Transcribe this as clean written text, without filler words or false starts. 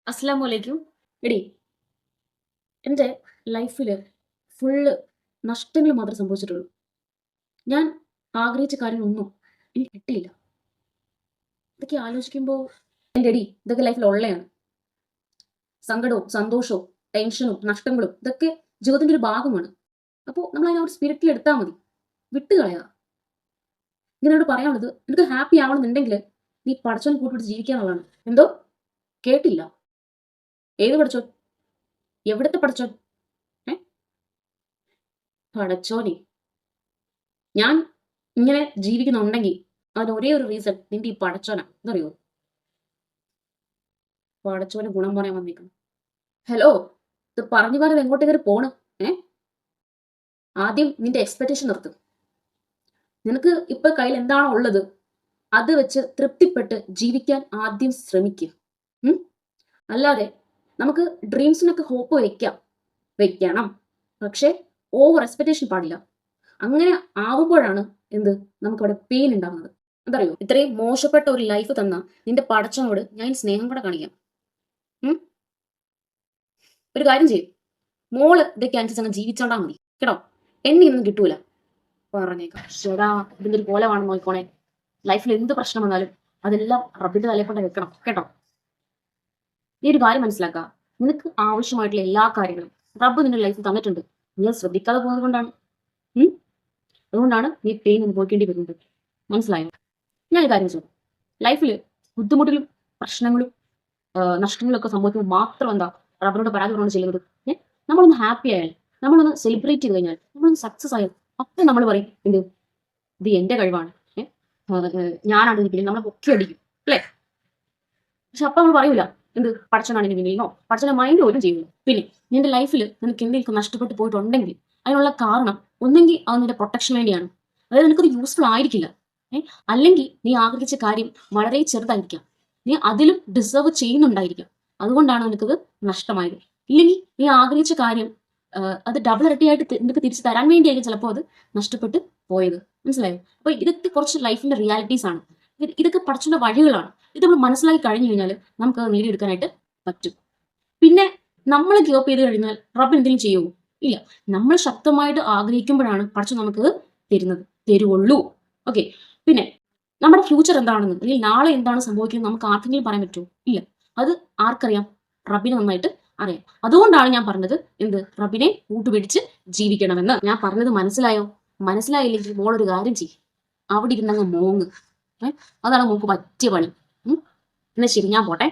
അസ്സലാമലൈക്കും. എടി, എൻ്റെ ലൈഫിൽ ഫുള്ള് നഷ്ടങ്ങൾ മാത്രമേ സംഭവിച്ചിട്ടുള്ളൂ. ഞാൻ ആഗ്രഹിച്ച കാര്യങ്ങളൊന്നും എനിക്ക് കിട്ടിയില്ല. ഇതൊക്കെ ആലോചിക്കുമ്പോൾ എൻ്റെ എടി, ഇതൊക്കെ ലൈഫിൽ ഉള്ളതാണ്. സങ്കടവും സന്തോഷവും ടെൻഷനും നഷ്ടങ്ങളും ഇതൊക്കെ ജീവിതത്തിൻ്റെ ഒരു ഭാഗമാണ്. അപ്പോൾ നമ്മൾ അതിനെ ഒരു സ്പിരിറ്റിൽ എടുത്താൽ മതി, വിട്ടുകളയാ. ഇങ്ങനോട് പറയാനുള്ളത്, നിനക്ക് ഹാപ്പി ആവണമെന്നുണ്ടെങ്കിൽ നീ പടച്ചോൻ കൂട്ടിട്ട് ജീവിക്കുക എന്നുള്ളതാണ്. എന്തോ കേട്ടില്ല? ഏത് പടച്ചോൻ? എവിടത്തെ പടച്ചോൻ? ഏ പടച്ചോനെ, ഞാൻ ഇങ്ങനെ ജീവിക്കുന്നുണ്ടെങ്കിൽ അതിന് ഒരേ ഒരു റീസൺ നിന്റെ ഈ പടച്ചോനാ. എന്തറിയോ? പടച്ചോന് ഗുണം പറയാൻ വന്നേക്കണം. ഹലോ, ഇത് പറഞ്ഞു പറഞ്ഞത് എങ്ങോട്ട് കയറി പോണ്? ഏ ആദ്യം നിന്റെ എക്സ്പെക്ടേഷൻ നിർത്ത്. നിനക്ക് ഇപ്പൊ കയ്യിൽ എന്താണോ ഉള്ളത് അത് വെച്ച് തൃപ്തിപ്പെട്ട് ജീവിക്കാൻ ആദ്യം ശ്രമിക്കുക. അല്ലാതെ നമുക്ക് ഡ്രീംസിനൊക്കെ ഹോപ്പ് വെക്കണം, പക്ഷെ ഓവർ എക്സ്പെക്ടേഷൻ പാടില്ല. അങ്ങനെ ആവുമ്പോഴാണ് നമുക്കവിടെ പെയിൻ ഉണ്ടാകുന്നത്. എന്തറിയോ? ഇത്രയും മോശപ്പെട്ട ഒരു ലൈഫ് തന്ന നിന്റെ പടച്ചനോട് ഞാൻ സ്നേഹം കൂടെ കാണിക്കാം. ഒരു കാര്യം ചെയ്യും, മോള് ഇതൊക്കെ അനുസരിച്ച് അങ്ങ് ജീവിച്ചോണ്ടാ മതി കേട്ടോ. എന്നെ ഒന്നും കിട്ടൂല പറഞ്ഞേക്കാം. ചേടാ, ഇതിന്റെ ഒരു പോലെ വേണം നോക്കോണേ. ലൈഫിൽ എന്ത് പ്രശ്നം വന്നാലും അതെല്ലാം റബ്ബിന്റെ തലയെ കൊണ്ട് വെക്കണം കേട്ടോ. ഈ ഒരു കാര്യം മനസ്സിലാക്കുക, നിനക്ക് ആവശ്യമായിട്ടുള്ള എല്ലാ കാര്യങ്ങളും റബ്ബ് നിന്റെ ലൈഫിൽ തന്നിട്ടുണ്ട്. നീ ശ്രദ്ധിക്കാതെ പോകുന്നത് കൊണ്ടാണ്. അതുകൊണ്ടാണ് നീ പെയിൻ അനുഭവിക്കേണ്ടി വരുന്നത്. മനസ്സിലായോ? ഞാൻ ഒരു കാര്യം ചെയ്യും, ലൈഫിൽ ബുദ്ധിമുട്ടിലും പ്രശ്നങ്ങളും നഷ്ടങ്ങളും ഒക്കെ സംഭവിക്കുമ്പോൾ മാത്രം റബ്ബിനോട് പരാതി പറഞ്ഞുകൊണ്ട് ചെയ്യുന്നത്. നമ്മളൊന്ന് ഹാപ്പി ആയാൽ, നമ്മളൊന്ന് സെലിബ്രേറ്റ് ചെയ്ത് കഴിഞ്ഞാൽ, നമ്മളൊന്ന് സക്സസ് ആയാൽ അപ്പം നമ്മൾ പറയും ഇത് എന്റെ കഴിവാണ്, ഞാനാണ് ഇതിന് പിന്നിൽ, നമ്മളെ പൊക്കി അടിക്കും അല്ലേ? പക്ഷെ അപ്പം നമ്മൾ പറയൂല പടച്ചനാണ് ഇതിന് പിന്നിൽ. പടച്ചനെ മൈൻഡ് പോലും ചെയ്യുന്നു. പിന്നെ നിന്റെ ലൈഫിൽ നിനക്ക് എന്തെങ്കിലും നഷ്ടപ്പെട്ടു പോയിട്ടുണ്ടെങ്കിൽ അതിനുള്ള കാരണം ഒന്നെങ്കിൽ അത് നിന്റെ പ്രൊട്ടക്ഷൻ വേണ്ടിയാണ്, അതായത് നിനക്കൊരു യൂസ്ഫുൾ ആയിരിക്കില്ല. അല്ലെങ്കിൽ നീ ആഗ്രഹിച്ച കാര്യം വളരെ ചെറുതായിരിക്കാം, നീ അതിലും ഡിസേർവ് ചെയ്യുന്നുണ്ടായിരിക്കാം, അതുകൊണ്ടാണ് നിനക്കത് നഷ്ടമായത്. ഇല്ലെങ്കിൽ നീ ആഗ്രഹിച്ച കാര്യം അത് ഡബിൾ ഇരട്ടിയായിട്ട് നിനക്ക് തിരിച്ചു തരാൻ വേണ്ടിയായിരിക്കും ചിലപ്പോൾ അത് നഷ്ടപ്പെട്ട് പോയത്. മനസ്സിലായോ? അപ്പൊ ഇതൊക്കെ കുറച്ച് ലൈഫിന്റെ റിയാലിറ്റീസ് ആണ്. ഇതൊക്കെ പടച്ചുള്ള വഴികളാണ്. ഇത് നമ്മൾ മനസ്സിലാക്കി കഴിഞ്ഞു കഴിഞ്ഞാൽ നമുക്ക് അത് നേടിയെടുക്കാനായിട്ട് പറ്റും. പിന്നെ നമ്മൾ ഗിവപ്പ് ചെയ്ത് കഴിഞ്ഞാൽ റബ്ബ് എന്തെങ്കിലും ചെയ്യുമോ? ഇല്ല. നമ്മൾ ശക്തമായിട്ട് ആഗ്രഹിക്കുമ്പോഴാണ് പടച്ചു നമുക്കത് തരുവുള്ളൂ. ഓക്കെ. പിന്നെ നമ്മുടെ ഫ്യൂച്ചർ എന്താണെന്ന്, അല്ലെങ്കിൽ നാളെ എന്താണ് സംഭവിക്കുന്നത് നമുക്ക് ആർക്കെങ്കിലും പറയാൻ പറ്റുമോ? ഇല്ല. അത് ആർക്കറിയാം? റബ്ബിന് നന്നായിട്ട് അറിയാം. അതുകൊണ്ടാണ് ഞാൻ പറഞ്ഞത് റബ്ബിനെ കൂട്ടുപിടിച്ച് ജീവിക്കണമെന്ന്. ഞാൻ പറഞ്ഞത് മനസ്സിലായോ? മനസ്സിലായില്ലെങ്കിൽ മോളൊരു കാര്യം ചെയ്യും, അവിടെ ഇരുന്നങ്ങ് മോങ്ങ്. അതാണ് മോക്ക് പറ്റിയ പണി. എന്നാ ശരി, ഞാൻ പോട്ടെ.